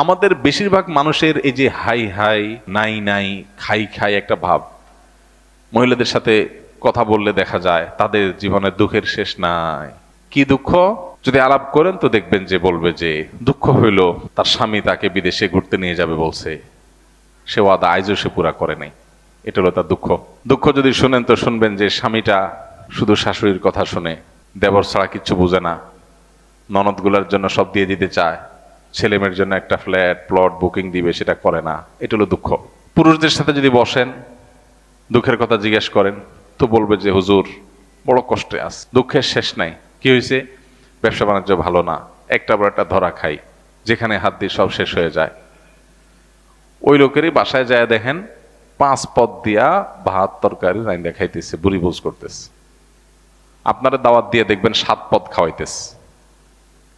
আমাদের বেশিরভাগ মানুষের এই যে হাই হাই নাই নাই খাই খাই একটা ভাব, মহিলাদের সাথে কথা বললে দেখা যায় তাদের জীবনের দুঃখের শেষ নাই। কি দুঃখ? যদি আলাপ করেন তো দেখবেন যে বলবে যে দুঃখ হইল তার স্বামী তাকে বিদেশে ঘুরতে নিয়ে যাবে বলছে, সে ওয়াদা আইজও সে পুরা করে নাই। এটা হলো তার দুঃখ। দুঃখ যদি শুনেন তো শুনবেন যে স্বামীটা শুধু শাশুড়ির কথা শুনে, দেবর ছাড়া কিচ্ছু বুঝে না, ননদগুলার জন্য সব দিয়ে দিতে চায়, ছেলে মেয়ের জন্য একটা ফ্ল্যাট প্লট বুকিং দিবে সেটা করে না। এটা হলো দুঃখ। পুরুষদের সাথে যদি বসেন দুঃখের কথা জিজ্ঞেস করেন তো বলবে যে হুজুর বড় কষ্টে আছে, দুঃখের শেষ নাই। কি হয়েছে? ব্যবসা বাণিজ্য ভালো না, একটা বড় একটা ধরা খাই, যেখানে হাত দিয়ে সব শেষ হয়ে যায়। ওই লোকেরই বাসায় যায় দেখেন 5 পদ দিয়া ভাত তরকারি রাইন্দা খাইতেছে, বুড়ি বুঝ করতেছে। আপনারা দাওয়াত দিয়ে দেখবেন 7 পদ খাওয়াইতেছে,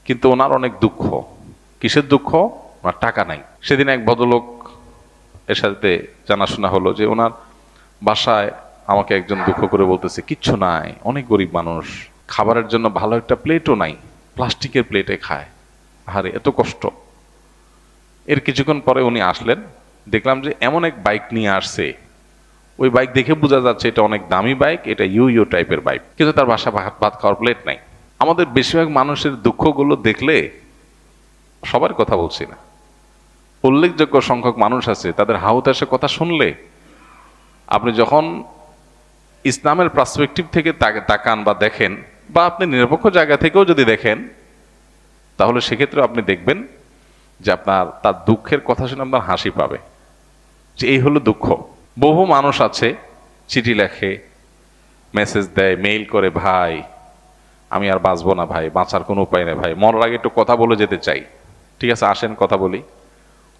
কিন্তু ওনার অনেক দুঃখ। কিসের দুঃখ? ওনার টাকা নাই। সেদিন এক ভদ্রলোক এর সাথে জানাশোনা হলো যে ওনার বাসায় আমাকে একজন দুঃখ করে বলতেছে কিচ্ছু নাই, অনেক গরিব মানুষ, খাবারের জন্য ভালো একটা প্লেটও নাই, প্লাস্টিকের প্লেটে খায়, আরে এত কষ্ট। এর কিছুক্ষণ পরে উনি আসলেন, দেখলাম যে এমন এক বাইক নিয়ে আসছে, ওই বাইক দেখে বোঝা যাচ্ছে এটা অনেক দামি বাইক, এটা ইউ টাইপের বাইক, কিন্তু তার বাসা ভাত খাওয়ার প্লেট নাই। আমাদের বেশিরভাগ মানুষের দুঃখগুলো দেখলে, সবার কথা বলছি না, উল্লেখযোগ্য সংখ্যক মানুষ আছে তাদের হাহুতাশের কথা শুনলে আপনি যখন ইসলামের পার্সপেক্টিভ থেকে তাকান বা দেখেন, বা আপনি নিরপেক্ষ জায়গা থেকেও যদি দেখেন, তাহলে সেক্ষেত্রে আপনি দেখবেন যে আপনার তার দুঃখের কথা শুনে আপনার হাসি পাবে, যে এই হলো দুঃখ। বহু মানুষ আছে চিঠি লেখে, মেসেজ দেয়, মেইল করে, ভাই আমি আর বাঁচবো না ভাই, বাঁচার কোনো উপায় নেই ভাই, মরার আগে একটু কথা বলে যেতে চাই। ঠিক আছে, আসেন কথা বলি।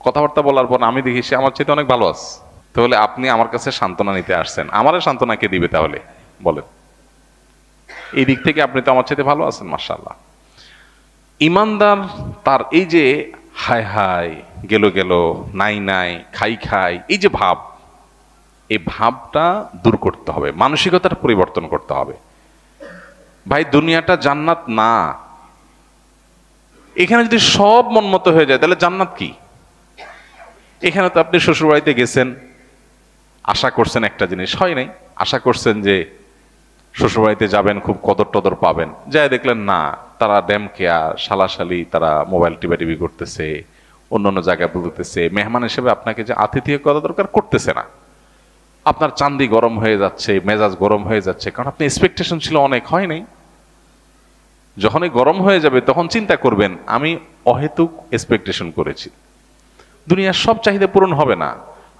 কথাবার্তা বলার পর আমি দেখি সে আমার চাইতে অনেক ভালো আছে। তাহলে আপনি আমার কাছে সান্ত্বনা নিতে আসছেন, আমারে সান্ত্বনা কে দিবে তাহলে বলেন? এই দিক থেকে আপনি তো আমার চাইতে ভালো আছেন, মাশাআল্লাহ। ইমানদার তার এই যে হায় হায় গেল গেল নাই নাই খাই খাই এই যে ভাব, এই ভাবটা দূর করতে হবে, মানসিকতার পরিবর্তন করতে হবে। ভাই দুনিয়াটা জান্নাত না। এখানে যদি সব মন মতো হয়ে যায় তাহলে জান্নাত কি? এখানে তো আপনি শ্বশুরবাড়িতে গেছেন, আশা করছেন একটা জিনিস, হয় নাই। আশা করছেন যে শ্বশুরবাড়িতে যাবেন, খুব কদর টদর পাবেন, যাই দেখলেন না, তারা ড্যাম কেয়ার শালাশালি, তারা মোবাইল টিপি করতেছে, অন্য অন্য জায়গায় বলতেছে, মেহমান হিসেবে আপনাকে যে আতিথেয় করা দরকার করতেছে না। আপনার চান্দি গরম হয়ে যাচ্ছে, মেজাজ গরম হয়ে যাচ্ছে, কারণ আপনি এক্সপেকটেশন ছিল অনেক, হয় নাই। যখনই গরম হয়ে যাবে তখন চিন্তা করবেন আমি অহেতুক এক্সপেকটেশন করেছি, দুনিয়ার সব চাহিদা পূরণ হবে না।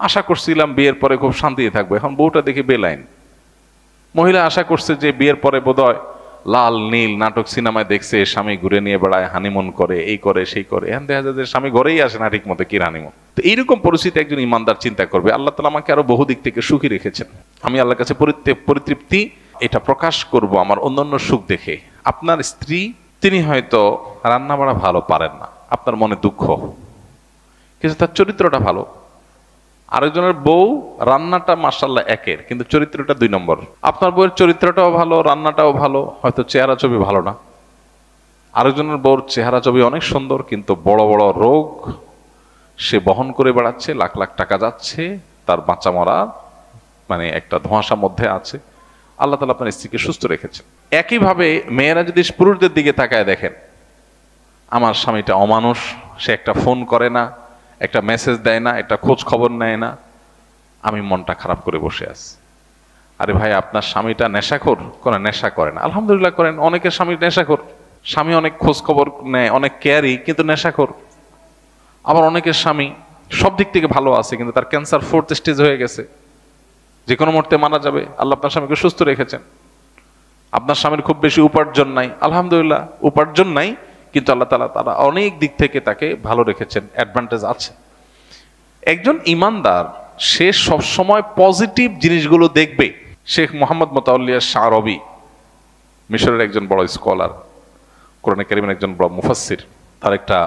আশা করছিলাম বিয়ের পরে খুব শান্তিতে থাকবো, এখন বউটা দেখে বেলাইন। মহিলা আশা করছে যে বিয়ের পরে বোধহয় লাল নীল নাটক সিনেমায় দেখছে, স্বামী ঘুরে নিয়ে বেড়ায়, হানিমুন করে, এই করে সেই করে, এখন দেখা যায় যে স্বামী ঘরেই আসে না ঠিক মতো, কি হানিমুন। তো এইরকম পরিস্থিতি একজন ইমানদার চিন্তা করবে আল্লাহ তাআলা আমাকে আরো বহু দিক থেকে সুখী রেখেছেন, আমি আল্লাহর কাছে পরিতৃপ্তি এটা প্রকাশ করব আমার অন্যান্য সুখ দেখে। আপনার স্ত্রী তিনি হয়তো রান্না বাড়া ভালো পারেন না, আপনার মনে দুঃখ, কিন্তু তার চরিত্রটা ভালো। আরেকজনের বউ রান্নাটা মাশাআল্লাহ একের, কিন্তু চরিত্রটা 2 নম্বর। আপনার বউয়ের চরিত্রটাও ভালো, রান্নাটাও ভালো, হয়তো চেহারা ছবি ভালো না। আরেকজনের বউর চেহারা ছবি অনেক সুন্দর, কিন্তু বড় বড় রোগ সে বহন করে বেড়াচ্ছে, লাখ লাখ টাকা যাচ্ছে, তার বাঁচা মরা মানে একটা ধোঁয়াশার মধ্যে আছে। আল্লাহ তাআলা আপনার স্ত্রীকে সুস্থ রেখেছেন। একইভাবে মেয়েরা যদি পুরুষদের দিকে তাকায় দেখেন, আমার স্বামীটা অমানুষ, সে একটা ফোন করে না, একটা মেসেজ দেয় না, একটা খোঁজ খবর নেয় না, আমি মনটা খারাপ করে বসে আছি। আরে ভাই আপনার স্বামীটা নেশাখোর? কোনো নেশা করে না, আলহামদুলিল্লাহ করেন। অনেকের স্বামী নেশাখোর, স্বামী অনেক খোঁজ খবর নেয়, অনেক কেয়ারি, কিন্তু নেশাখোর। আবার অনেকের স্বামী সব দিক থেকে ভালো আছে, কিন্তু তার ক্যান্সার 4th স্টেজ হয়ে গেছে, যে কোনো মুহূর্তে মারা যাবে। আল্লাহ আপনার স্বামীকে সুস্থ রেখেছেন। আপনার স্বামীর খুব বেশি উপার্জন নাই, আলহামদুলিল্লাহ উপার্জন নাই, কিন্তু আল্লাহ তাআলা তারা অনেক দিক থেকে তাকে ভালো রেখেছেন, অ্যাডভান্টেজ আছে। একজন ইমানদার সে সবসময় পজিটিভ জিনিসগুলো দেখবে। শেখ মোহাম্মদ মোতাওয়াল্লিয়া শারবি, মিশরের একজন বড় স্কলার, কোরআনে কারীমের একজন বড় মুফাসসির, তার একটা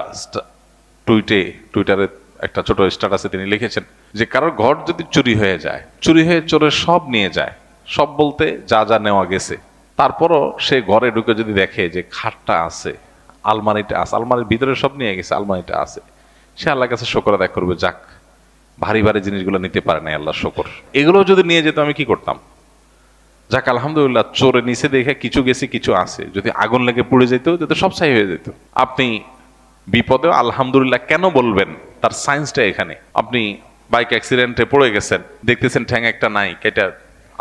টুইটারে একটা ছোট স্ট্যাটাসে তিনি লিখেছেন যে কারোর ঘর যদি চুরি হয়ে যায়, চুরি হয়ে চোরের সব নিয়ে যায়, সব বলতে যা যা নেওয়া গেছে, তারপরও সে ঘরে ঢুকে যদি দেখে যে খাটটা আছে, আলমারিটা আছে, আলমারির ভিতরে সব নিয়ে গেছে, আলমারিটা আছে, সে আল্লাহর কাছে শুকর আদায় করবে, যাক ভারী ভারী জিনিসগুলো নিতে পারে না, আল্লাহ শুকর। এগুলো যদি নিয়ে যেত আমি কি করতাম? যাক আলহামদুলিল্লাহ, চোরে নিচে দেখে কিছু গেছি কিছু আছে, যদি আগুন লেগে পুড়ে যেত তো সব ছাই হয়ে যেত। আপনি বিপদে আলহামদুলিল্লাহ কেন বলবেন, তার সায়েন্সটা এখানে। আপনি বাইক অ্যাক্সিডেন্টে পড়ে গেছেন, দেখতেছেন ঠ্যাং একটা নাই, কেটে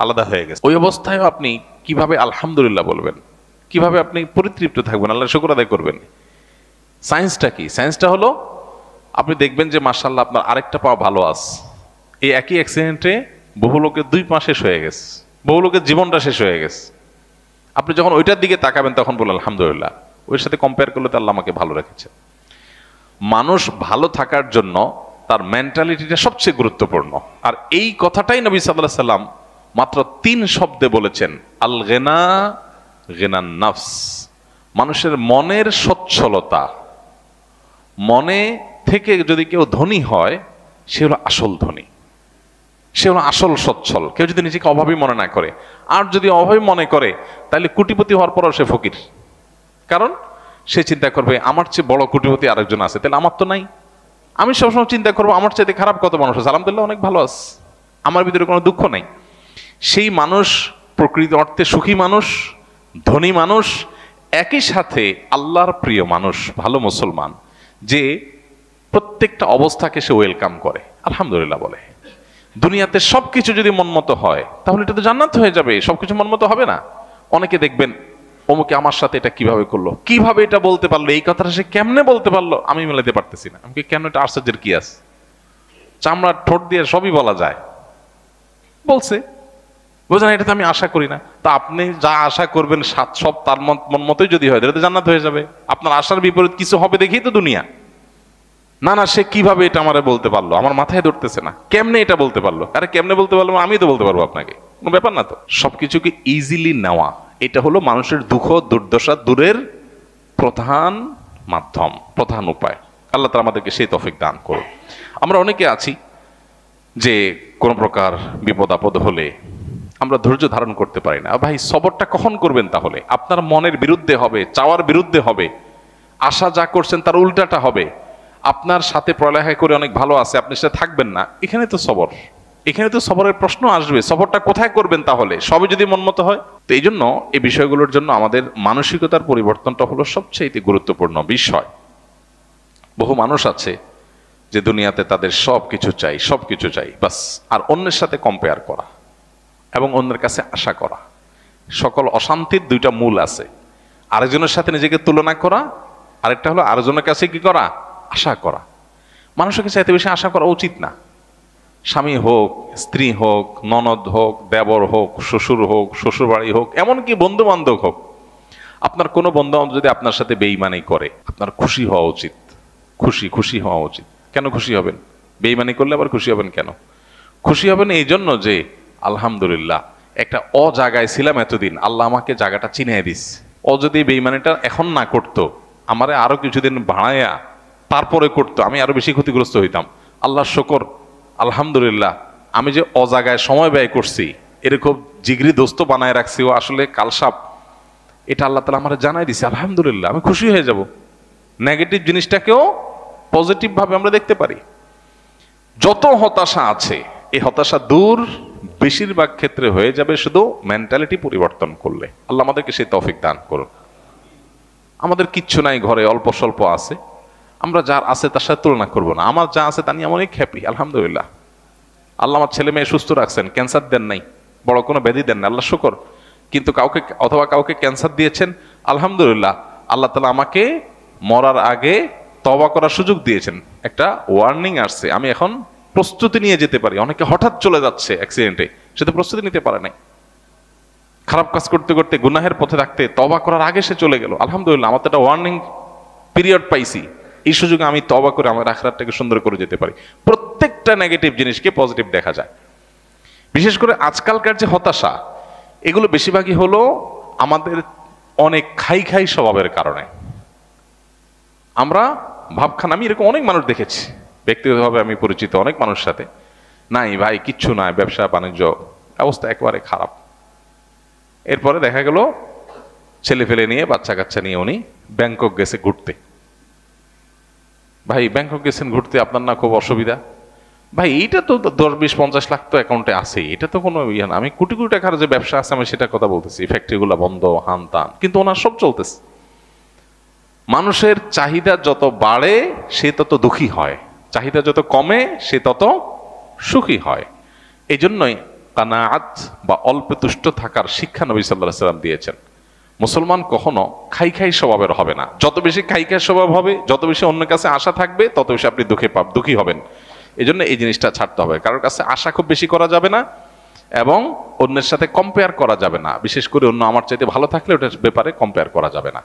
আলাদা হয়ে গেছে, ওই অবস্থায় আপনি কিভাবে আলহামদুলিল্লাহ বলবেন? কিভাবে আপনি পরিতৃপ্ত থাকবেন, আল্লাহ শুকর আদায় করবেন? সায়েন্সটা কি? সায়েন্সটা হলো আপনি দেখবেন যে মাশাআল্লাহ আপনার আরেকটা পা ভালো আছে। এই একই অ্যাক্সিডেন্টে বহু লোকের 2 পা শেষ হয়ে গেছে, বহু লোকের জীবনটা শেষ হয়ে গেছে। আপনি যখন ওইটার দিকে তাকাবেন তখন বললেন আলহামদুলিল্লাহ, ওর সাথে কম্পেয়ার করলে তো আল্লাহ আমাকে ভালো রেখেছে। মানুষ ভালো থাকার জন্য তার মেন্টালিটিটা সবচেয়ে গুরুত্বপূর্ণ। আর এই কথাটাই নবী সাল্লাল্লাহু আলাইহি সাল্লাম মাত্র 3 শব্দে বলেছেন, আল গিনা গিনান নাফস। মানুষের মনের সচ্ছলতা, মনে থেকে যদি কেউ ধনী হয় সে হলো আসল ধনী, সে হলো আসল সচ্ছল। কেউ যদি নিজেকে অভাবী মনে না করে, আর যদি অভাবী মনে করে তাহলে কোটিপতি হওয়ার পরও সে ফকির। কারণ সে চিন্তা করবে আমার চেয়ে বড় কোটিপতি আরেকজন আছে, তাহলে আমার তো নাই। আমি সবসময় চিন্তা করবো আমার চাইতে খারাপ কত মানুষ আছে, আলহামদুলিল্লাহ অনেক ভালো আছে, আমার ভিতরে কোনো দুঃখ নাই। সেই মানুষ প্রকৃত অর্থে সুখী মানুষ, ধনী মানুষ, একই সাথে আল্লাহর প্রিয় মানুষ, ভালো মুসলমান, যে প্রত্যেকটা অবস্থাকে সে ওয়েলকাম করে, আলহামদুলিল্লাহ বলে। দুনিয়াতে সবকিছু যদি মনমতো হয় তাহলে এটা তো জান্নাত হয়ে যাবে। সবকিছু মনমতো হবে না। অনেকে দেখবেন অমুকে আমার সাথে এটা কিভাবে করলো, কিভাবে এটা বলতে পারলো, এই কথাটা সে কেমনে বলতে পারলো, আমি মেলাতে পারতেছি না। আমাকে কেন, এটা আশ্চর্যের কি আছে? চামড়ার ঠোঁট দিয়ে সবই বলা যায়, বলছে, বোঝেন, এটা তো আমি আশা করি না। তা আপনি যা আশা করবেন সব তার মন মতোই যদি হয় তাহলে তো জান্নাত হয়ে যাবে। আপনার আশার বিপরীত কিছু হবে দেখেই তো দুনিয়া। না না, সে কিভাবে এটা আমারে বলতে পারলো, আমার মাথায় ধরতেছে না, কেমনে এটা বলতে পারলো? আরে কেমনে বলতে পারলো, আমি তো বলতে পারবো আপনাকে, কোনো ব্যাপার না তো। সবকিছুকে ইজিলি নেওয়া, এটা হলো মানুষের দুঃখ দুর্দশা দূরের প্রধান মাধ্যম, প্রধান উপায়। আল্লাহ তাআলা আমাদেরকে সেই তৌফিক দান করুন। আমরা অনেকে আছি যে কোন প্রকার বিপদ আপদ হলে আমরা ধৈর্য ধারণ করতে পারি না। ভাই সবরটা কখন করবেন? তাহলে আপনার মনের বিরুদ্ধে হবে, চাওয়ার বিরুদ্ধে হবে, আশা যা করছেন তার উল্টাটা হবে। আপনার সাথে পড়ালেখা করে অনেক ভালো আছে, আপনি সেটা থাকবেন না, এখানে তো সবর, এখানে তো সবরের প্রশ্ন আসবে। সবরটা কোথায় করবেন তাহলে, সবই যদি মনমতো হয়? তো এই জন্য এই বিষয়গুলোর জন্য আমাদের মানসিকতার পরিবর্তনটা হলো সবচেয়ে গুরুত্বপূর্ণ বিষয়। বহু মানুষ আছে যে দুনিয়াতে তাদের সবকিছু চাই, সবকিছু চাই বাস, আর অন্যের সাথে কম্পেয়ার করা এবং অন্যের কাছে আশা করা। সকল অশান্তির 2টা মূল আছে, আরেকজনের সাথে নিজেকে তুলনা করা, আরেকটা হলো আরেকজনের কাছে কি করা, আশা করা। মানুষকে চাইতে বেশি আশা করা উচিত না। স্বামী হোক, স্ত্রী হোক, ননদ হোক, দেবর হোক, শ্বশুর হোক, শ্বশুরবাড়ি হোক, এমনকি বন্ধু বান্ধব হোক, আপনার কোনো বন্ধু বান্ধব যদি আপনার সাথে বেঈমানি করে আপনার খুশি হওয়া উচিত, খুশি হওয়া উচিত। কেন খুশি হবেন? বেঈমানি করলে আবার খুশি হবেন কেন? খুশি হবেন এই জন্য যে আলহামদুলিল্লাহ একটা জায়গায় ছিলাম এতদিন, আল্লাহ আমাকে জায়গাটা চিনিয়ে দিস। যদি বেঈমানিটা এখন না করতো, আমারে আরো কিছুদিন বাড়ায়া তারপরে করতো, আমি আরো বেশি ক্ষতিগ্রস্ত হইতাম। আল্লাহ শুকর, আলহামদুলিল্লাহ আমি যে জায়গায় সময় ব্যয় করছি, এরকম জিগরি দোস্ত বানায় রাখছি, ও আসলে কালসাপ, এটা আল্লাহ তাআলা আমার জানাই দিছে, আলহামদুলিল্লাহ আমি খুশি হয়ে যাব। নেগেটিভ জিনিসটাকেও পজিটিভ ভাবে আমরা দেখতে পারি। যত হতাশা আছে এই হতাশা দূর বেশিরভাগ ক্ষেত্রে হয়ে যাবে শুধু মেন্টালিটি পরিবর্তন করলে। আল্লাহ আমাদেরকে সেই তৌফিক দান করুন। আমাদের কিচ্ছু নাই, ঘরে অল্প স্বল্প আছে, আমরা যার আছে তার সাথে তুলনা করবো না। আমার যা আছে তা নিয়ে আমি অনেক হ্যাপি, আলহামদুলিল্লাহ। আল্লাহ আমার ছেলে মেয়ে সুস্থ রাখছেন, ক্যান্সার দেন নাই, বড় কোনো ব্যাধি দেন না, আল্লাহ শুকর। কিন্তু কাউকে ক্যান্সার দিয়েছেন, আলহামদুলিল্লাহ আল্লাহ তাআলা আমাকে মরার আগে তওবা করার সুযোগ দিয়েছেন, একটা ওয়ার্নিং আসছে, আমি এখন প্রস্তুতি নিয়ে যেতে পারি। অনেকে হঠাৎ চলে যাচ্ছে অ্যাক্সিডেন্টে, সে তো প্রস্তুতি নিতে পারে নাই, খারাপ কাজ করতে করতে গুনাহের পথে থাকতে তওবা করার আগে সে চলে গেল। আলহামদুলিল্লাহ আমার তো একটা ওয়ার্নিং পিরিয়ড পাইছি, এই সুযোগে আমি তওবা করে আমার আখিরাতটাকে সুন্দর করে যেতে পারি। প্রত্যেকটা নেগেটিভ জিনিসকে পজিটিভ দেখা যায়। বিশেষ করে আজকালকার যে হতাশা, এগুলো বেশিরভাগই হলো আমাদের অনেক খাই স্বভাবের কারণে। আমরা ভাবখান, আমি এরকম অনেক মানুষ দেখেছি ব্যক্তিগতভাবে, আমি পরিচিত অনেক মানুষের সাথে, নাই ভাই কিচ্ছু নাই, ব্যবসা বাণিজ্য অবস্থা একেবারে খারাপ। এরপরে দেখা গেল ছেলে ফেলে নিয়ে, বাচ্চা কাচ্চা নিয়ে উনি ব্যাংকক গেছে ঘুরতে। ভাই ব্যাংকক গেছেন ঘুরতে, আপনার না খুব অসুবিধা, ভাই এইটা তো 10-20-50 লাখ তো অ্যাকাউন্টে আছে, এটা তো কোনো ইয়ে না, আমি কোটি কোটি টাকার যে ব্যবসা আছে আমি সেটা কথা বলতেছি, ফ্যাক্টরিগুলো বন্ধ, হান তান, কিন্তু ওনার সব চলতেছে। মানুষের চাহিদা যত বাড়ে সে তত দুঃখী হয়, চাহিদা যত কমে সে তত সুখী হয়। এই জন্যই কানাআত বা অল্পে তুষ্ট থাকার শিক্ষা নবী সাল্লাল্লাহু আলাইহি সাল্লাম দিয়েছেন। মুসলমান কখনো খাই খাই স্বভাবের হবে না। যত বেশি খাই খাই স্বভাব হবে, যত বেশি অন্যের কাছে আশা থাকবে, তত বেশি আপনি দুঃখী হবেন। এই জন্য এই জিনিসটা ছাড়তে হবে। কারোর কাছে আশা খুব বেশি করা যাবে না এবং অন্যের সাথে কম্পেয়ার করা যাবে না, বিশেষ করে অন্য আমার চাইতে ভালো থাকলে ওটার ব্যাপারে কম্পেয়ার করা যাবে না।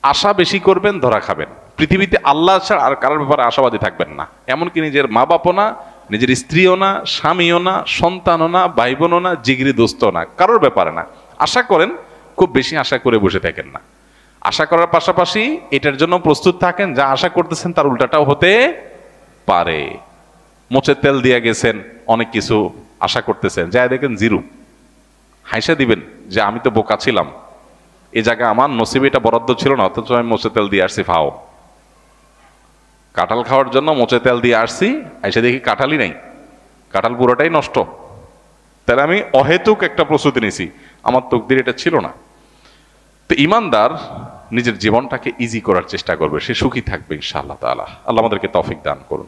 আশা বেশি করবেন, ধরা খাবেন। পৃথিবীতে আল্লাহ ছাড়া আর কারোর ব্যাপারে আশাবাদী থাকবেন না, এমনকি নিজের মা বাপও না, নিজের স্ত্রীও না, স্বামীও না, সন্তানও না, ভাই বোনও না, জিগরি দোস্তও না, কারোর ব্যাপারে না। আশা করেন, খুব বেশি আশা করে বসে থাকেন না। আশা করার পাশাপাশি এটার জন্য প্রস্তুত থাকেন যা আশা করতেছেন তার উল্টাটাও হতে পারে। মোচের তেল দিয়ে গেছেন, অনেক কিছু আশা করতেছেন, যা দেখেন জিরো, হাইসা দিবেন যে আমি তো বোকা ছিলাম, এই জায়গায় আমার নসিবে এটা বরাদ্দ ছিল না, অথচ আমি মোচের তেল দিয়ে আসছি। ফাও, কাঁঠাল খাওয়ার জন্য মোচের তেল দিয়ে আসছি, এসে দেখি কাঁঠালই নাই, কাঁঠাল পুরোটাই নষ্ট। তাহলে আমি অহেতুক একটা প্রস্তুতি নিছি, আমার তকদির এটা ছিল না। তো ইমানদার নিজের জীবনটাকে ইজি করার চেষ্টা করবে, সে সুখী থাকবে ইনশাআল্লাহ তাআলা। আল্লাহ আমাদেরকে তৌফিক দান করুন।